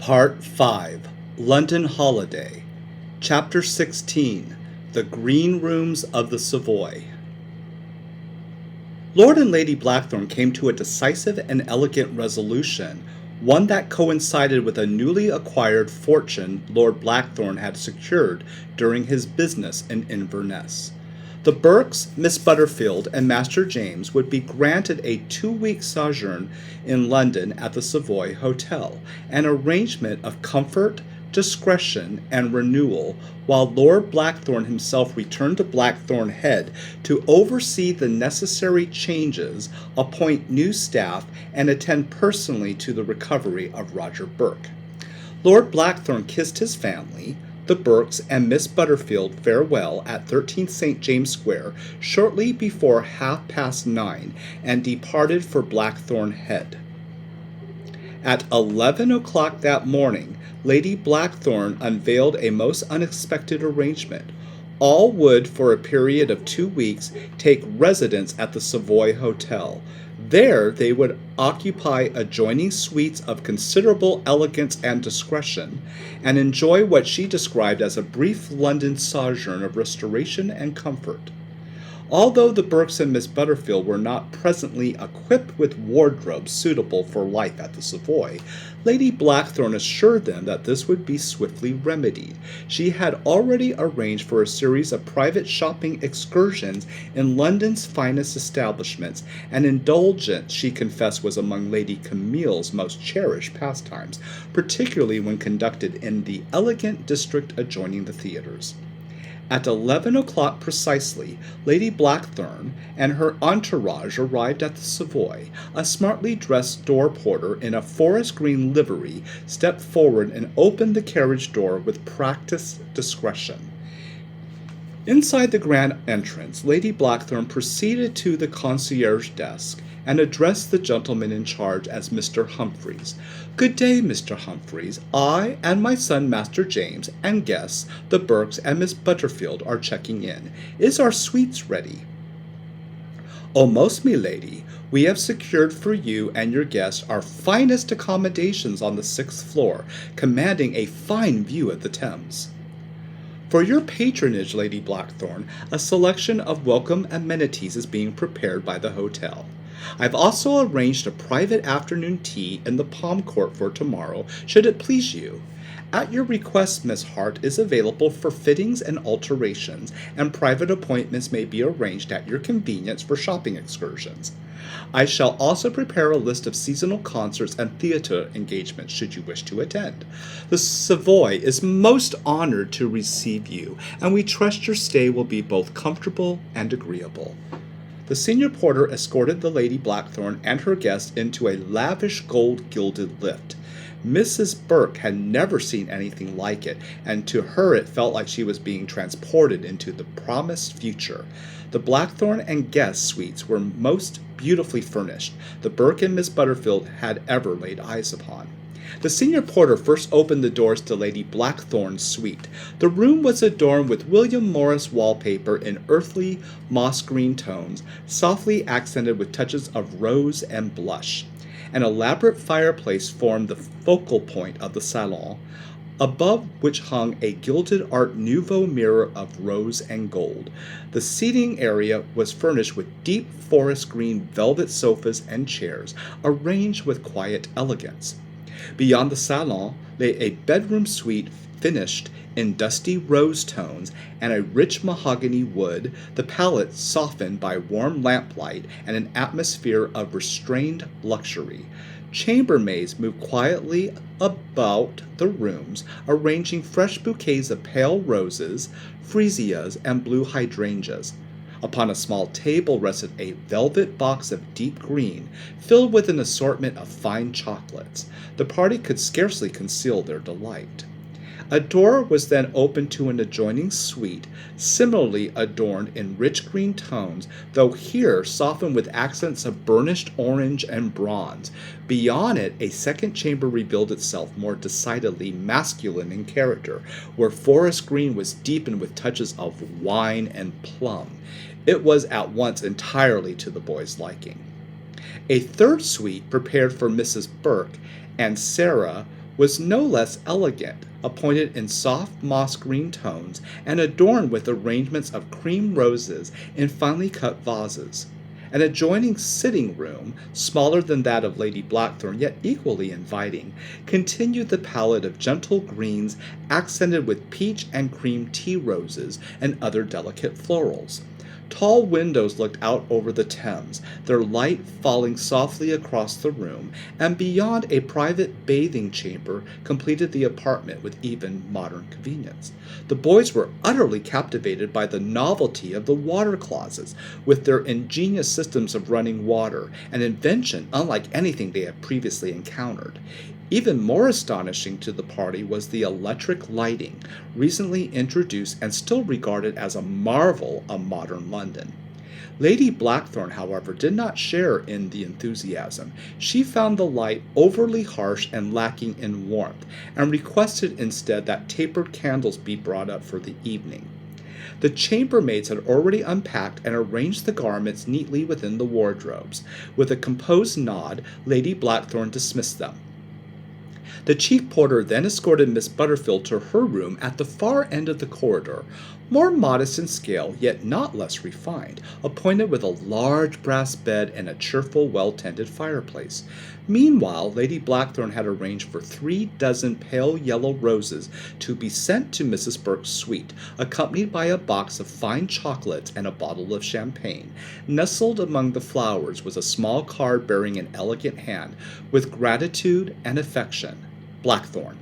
Part 5, London Holiday, Chapter 16, The Green Rooms of the Savoy. Lord and Lady Blackthorne came to a decisive and elegant resolution, one that coincided with a newly acquired fortune Lord Blackthorne had secured during his business in Inverness. The Burkes, Miss Butterfield, and Master James would be granted a 2-week sojourn in London at the Savoy Hotel, an arrangement of comfort, discretion, and renewal, while Lord Blackthorne himself returned to Blackthorne Head to oversee the necessary changes, appoint new staff, and attend personally to the recovery of Roger Burke. Lord Blackthorne kissed his family, the Burkes and Miss Butterfield, farewell at 13 St. James Square shortly before 9:30 and departed for Blackthorne Head. At 11 o'clock that morning, Lady Blackthorne unveiled a most unexpected arrangement. All would, for a period of 2 weeks, take residence at the Savoy Hotel. There they would occupy adjoining suites of considerable elegance and discretion, and enjoy what she described as a brief London sojourn of restoration and comfort. Although the Burkes and Miss Butterfield were not presently equipped with wardrobes suitable for life at the Savoy, Lady Blackthorne assured them that this would be swiftly remedied. She had already arranged for a series of private shopping excursions in London's finest establishments, an indulgence she confessed was among Lady Camille's most cherished pastimes, particularly when conducted in the elegant district adjoining the theatres. At 11 o'clock precisely, Lady Blackthorne and her entourage arrived at the Savoy. A smartly dressed door porter in a forest green livery stepped forward and opened the carriage door with practised discretion. Inside the grand entrance, Lady Blackthorne proceeded to the concierge desk and addressed the gentleman in charge as Mr. Humphreys. "Good day, Mr. Humphreys. I and my son, Master James, and guests, the Burkes and Miss Butterfield, are checking in. Is our suites ready?" "Almost, me lady. We have secured for you and your guests our finest accommodations on the 6th floor, commanding a fine view of the Thames." "For your patronage, Lady Blackthorne, a selection of welcome amenities is being prepared by the hotel. I've also arranged a private afternoon tea in the Palm Court for tomorrow, should it please you. At your request, Miss Hart is available for fittings and alterations, and private appointments may be arranged at your convenience for shopping excursions. I shall also prepare a list of seasonal concerts and theatre engagements should you wish to attend. The Savoy is most honored to receive you, and we trust your stay will be both comfortable and agreeable." The senior porter escorted the Lady Blackthorne and her guests into a lavish gold-gilded lift. Mrs. Burke had never seen anything like it, and to her it felt like she was being transported into the promised future. The Blackthorne and guest suites were most beautifully furnished, the Burke and Miss Butterfield had ever laid eyes upon. The senior porter first opened the doors to Lady Blackthorne's suite. The room was adorned with William Morris wallpaper in earthly moss-green tones, softly accented with touches of rose and blush. An elaborate fireplace formed the focal point of the salon, above which hung a gilded Art Nouveau mirror of rose and gold. The seating area was furnished with deep forest green velvet sofas and chairs, arranged with quiet elegance. Beyond the salon lay a bedroom suite finished in dusty rose tones and a rich mahogany wood, the palette softened by warm lamplight and an atmosphere of restrained luxury. Chambermaids moved quietly about the rooms, arranging fresh bouquets of pale roses, freesias, and blue hydrangeas. Upon a small table rested a velvet box of deep green, filled with an assortment of fine chocolates. The party could scarcely conceal their delight. A door was then opened to an adjoining suite, similarly adorned in rich green tones, though here softened with accents of burnished orange and bronze. Beyond it, a second chamber revealed itself more decidedly masculine in character, where forest green was deepened with touches of wine and plum. It was at once entirely to the boys' liking. A third suite, prepared for Mrs. Burke and Sarah, was no less elegant, appointed in soft moss green tones and adorned with arrangements of cream roses in finely cut vases. An adjoining sitting room, smaller than that of Lady Blackthorne, yet equally inviting, continued the palette of gentle greens accented with peach and cream tea roses and other delicate florals. Tall windows looked out over the Thames, their light falling softly across the room, and beyond a private bathing chamber completed the apartment with even modern convenience. The boys were utterly captivated by the novelty of the water closets, with their ingenious systems of running water, an invention unlike anything they had previously encountered. Even more astonishing to the party was the electric lighting, recently introduced and still regarded as a marvel of modern London. Lady Blackthorne, however, did not share in the enthusiasm. She found the light overly harsh and lacking in warmth, and requested instead that tapered candles be brought up for the evening. The chambermaids had already unpacked and arranged the garments neatly within the wardrobes. With a composed nod, Lady Blackthorne dismissed them. The chief porter then escorted Miss Butterfield to her room at the far end of the corridor, more modest in scale, yet not less refined, appointed with a large brass bed and a cheerful, well-tended fireplace. Meanwhile, Lady Blackthorne had arranged for 3 dozen pale yellow roses to be sent to Mrs. Burke's suite, accompanied by a box of fine chocolates and a bottle of champagne. Nestled among the flowers was a small card bearing an elegant hand, with gratitude and affection. Blackthorne.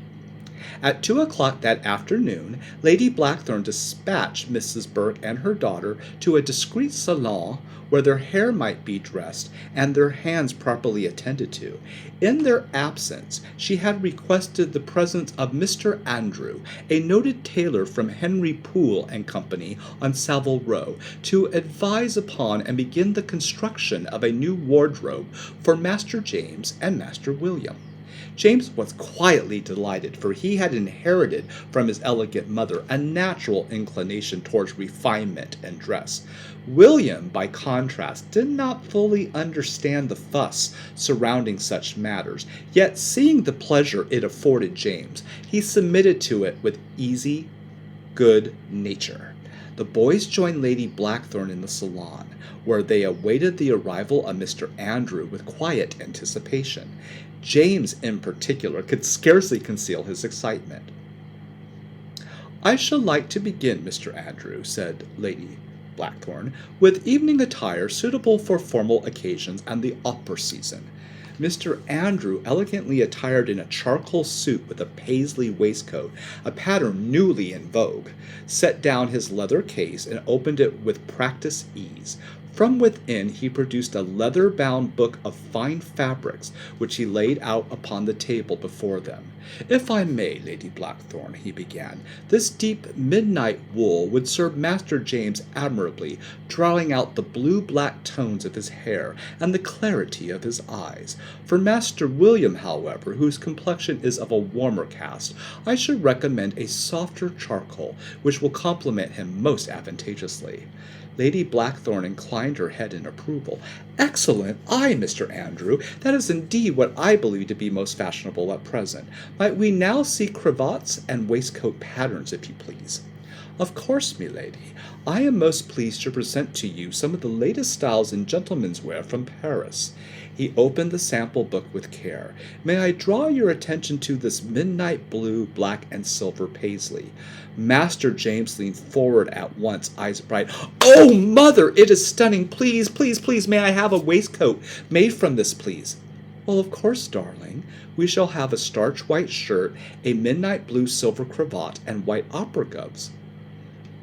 At 2 o'clock that afternoon, Lady Blackthorne dispatched Mrs. Burke and her daughter to a discreet salon where their hair might be dressed and their hands properly attended to. In their absence, she had requested the presence of Mr. Andrew, a noted tailor from Henry Poole and Company on Savile Row, to advise upon and begin the construction of a new wardrobe for Master James and Master William. James was quietly delighted, for he had inherited from his elegant mother a natural inclination towards refinement and dress. William, by contrast, did not fully understand the fuss surrounding such matters, yet seeing the pleasure it afforded James, he submitted to it with easy good nature. The boys joined Lady Blackthorne in the salon, where they awaited the arrival of Mr. Andrew with quiet anticipation. James, in particular, could scarcely conceal his excitement. "I shall like to begin, Mr. Andrew," said Lady Blackthorne, "with evening attire suitable for formal occasions and the opera season." Mr. Andrew, elegantly attired in a charcoal suit with a paisley waistcoat, a pattern newly in vogue, set down his leather case and opened it with practised ease. From within he produced a leather-bound book of fine fabrics, which he laid out upon the table before them. "If I may, Lady Blackthorne," he began, "this deep midnight wool would serve Master James admirably, drawing out the blue-black tones of his hair and the clarity of his eyes. For Master William, however, whose complexion is of a warmer cast, I should recommend a softer charcoal, which will complement him most advantageously." Lady Blackthorne inclined her head in approval. "Excellent! Aye, Mr. Andrew, that is indeed what I believe to be most fashionable at present. Might we now see cravats and waistcoat patterns, if you please?" "Of course, milady. I am most pleased to present to you some of the latest styles in gentlemen's wear from Paris." He opened the sample book with care. "May I draw your attention to this midnight blue, black, and silver paisley?" Master James leaned forward at once, eyes bright. "Oh, mother, it is stunning! Please, please, please, may I have a waistcoat made from this, please?" "Well, of course, darling. We shall have a starch white shirt, a midnight blue silver cravat, and white opera gloves."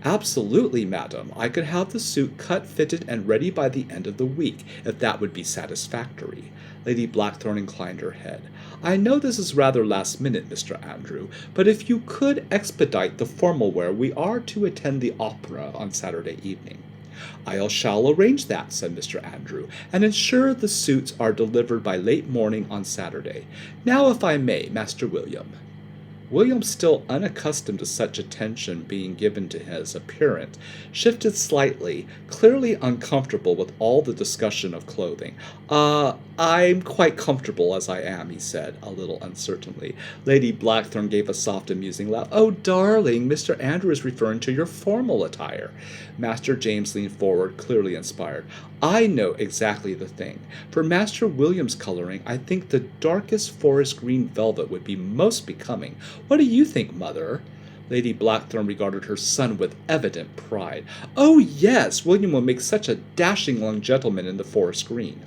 "Absolutely, madam. I could have the suit cut, fitted, and ready by the end of the week, if that would be satisfactory." Lady Blackthorne inclined her head. "I know this is rather last minute, Mr. Andrew, but if you could expedite the formal wear, we are to attend the opera on Saturday evening." "I shall arrange that," said Mr. Andrew, "and ensure the suits are delivered by late morning on Saturday. Now, if I may, Master William." William, still unaccustomed to such attention being given to his appearance, shifted slightly, clearly uncomfortable with all the discussion of clothing. I'm quite comfortable as I am, he said, a little uncertainly. Lady Blackthorne gave a soft, amusing laugh. Oh, darling, Mr. Andrew is referring to your formal attire. Master James leaned forward, clearly inspired. I know exactly the thing. For Master William's coloring, I think the darkest forest green velvet would be most becoming. What do you think, Mother? Lady Blackthorne regarded her son with evident pride. Oh, yes, William will make such a dashing young gentleman in the forest green.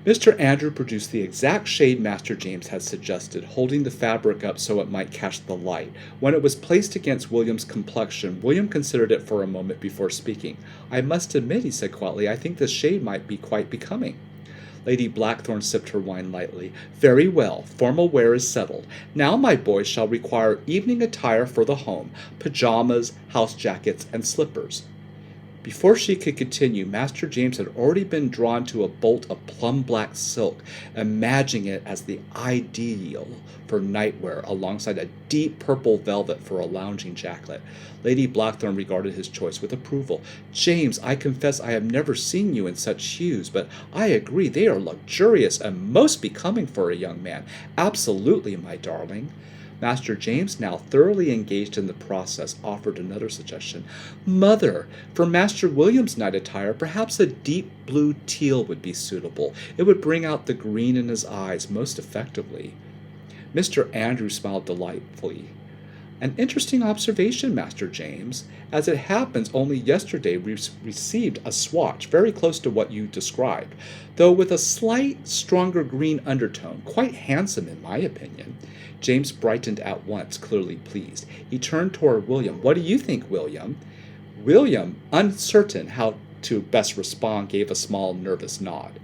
Mr. Andrew produced the exact shade Master James had suggested, holding the fabric up so it might catch the light. When it was placed against William's complexion, William considered it for a moment before speaking. I must admit, he said quietly, I think this shade might be quite becoming. Lady Blackthorne sipped her wine lightly. Very well, formal wear is settled. Now my boys shall require evening attire for the home, pajamas, house jackets, and slippers. Before she could continue, Master James had already been drawn to a bolt of plum-black silk, imagining it as the ideal for nightwear alongside a deep purple velvet for a lounging jacket. Lady Blackthorne regarded his choice with approval. James, I confess I have never seen you in such hues, but I agree they are luxurious and most becoming for a young man. Absolutely, my darling. Master James, now thoroughly engaged in the process, offered another suggestion. Mother, for Master William's night attire, perhaps a deep blue teal would be suitable. It would bring out the green in his eyes most effectively. Mr. Andrew smiled delightfully. An interesting observation, Master James. As it happens, only yesterday we received a swatch very close to what you described, though with a slight, stronger green undertone, quite handsome in my opinion. James brightened at once, clearly pleased. He turned toward William. What do you think, William? William, uncertain how to best respond, gave a small, nervous nod.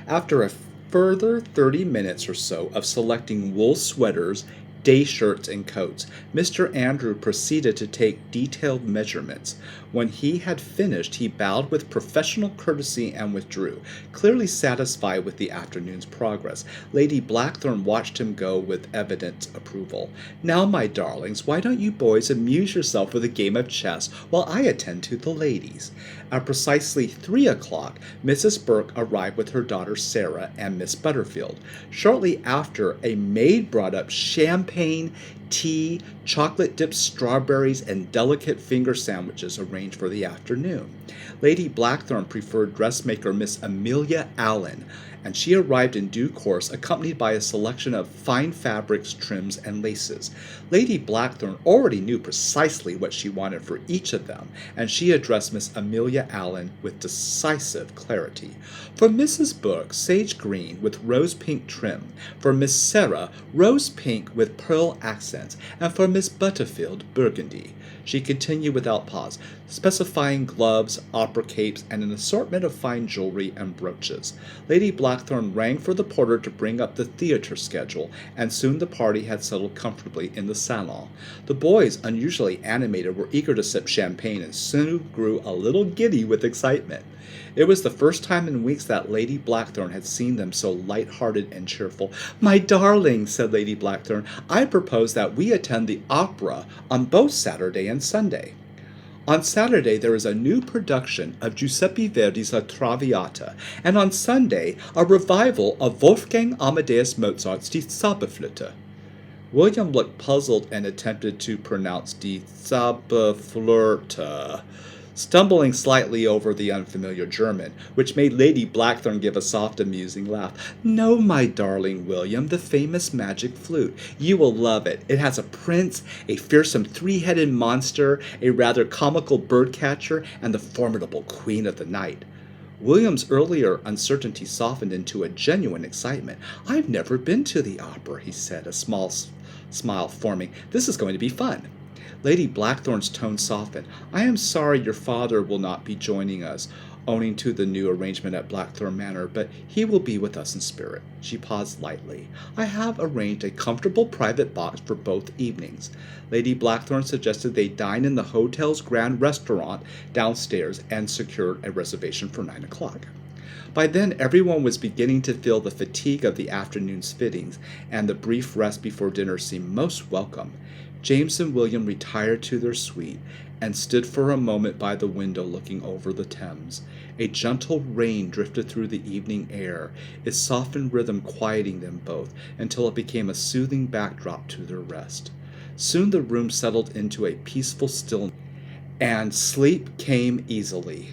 After a further 30 minutes or so of selecting wool sweaters, day shirts, and coats, Mr. Andrew proceeded to take detailed measurements. When he had finished, he bowed with professional courtesy and withdrew, clearly satisfied with the afternoon's progress. Lady Blackthorne watched him go with evident approval. Now, my darlings, why don't you boys amuse yourself with a game of chess while I attend to the ladies? At precisely 3 o'clock, Mrs. Burke arrived with her daughter Sarah and Miss Butterfield. Shortly after, a maid brought up champagne, tea, chocolate-dipped strawberries, and delicate finger sandwiches arranged for the afternoon. Lady Blackthorne preferred dressmaker Miss Amelia Allen, and she arrived in due course, accompanied by a selection of fine fabrics, trims, and laces. Lady Blackthorne already knew precisely what she wanted for each of them, and she addressed Miss Amelia Allen with decisive clarity. For Mrs. Burke, sage green with rose pink trim. For Miss Sarah, rose pink with pearl accents. And for Miss Butterfield, burgundy. She continued without pause, specifying gloves, opera capes, and an assortment of fine jewelry and brooches. Lady Blackthorne rang for the porter to bring up the theatre schedule, and soon the party had settled comfortably in the salon. The boys, unusually animated, were eager to sip champagne and soon grew a little giddy with excitement. It was the first time in weeks that Lady Blackthorne had seen them so light-hearted and cheerful. My darling, said Lady Blackthorne, I propose that we attend the opera on both Saturday and Sunday. On Saturday there is a new production of Giuseppe Verdi's La Traviata, and on Sunday a revival of Wolfgang Amadeus Mozart's Die Zauberflöte. William looked puzzled and attempted to pronounce Die Zauberflöte, stumbling slightly over the unfamiliar German, which made Lady Blackthorne give a soft, amusing laugh. No, my darling William, the famous magic flute. You will love it. It has a prince, a fearsome three-headed monster, a rather comical bird-catcher, and the formidable queen of the night. William's earlier uncertainty softened into a genuine excitement. I've never been to the opera, he said, a small smile forming. This is going to be fun. Lady Blackthorne's tone softened. I am sorry your father will not be joining us, owing to the new arrangement at Blackthorne Manor, but he will be with us in spirit. She paused lightly. I have arranged a comfortable private box for both evenings. Lady Blackthorne suggested they dine in the hotel's grand restaurant downstairs and secured a reservation for 9 o'clock. By then, everyone was beginning to feel the fatigue of the afternoon's fittings, and the brief rest before dinner seemed most welcome. James and William retired to their suite, and stood for a moment by the window looking over the Thames. A gentle rain drifted through the evening air, its softened rhythm quieting them both, until it became a soothing backdrop to their rest. Soon the room settled into a peaceful stillness, and sleep came easily.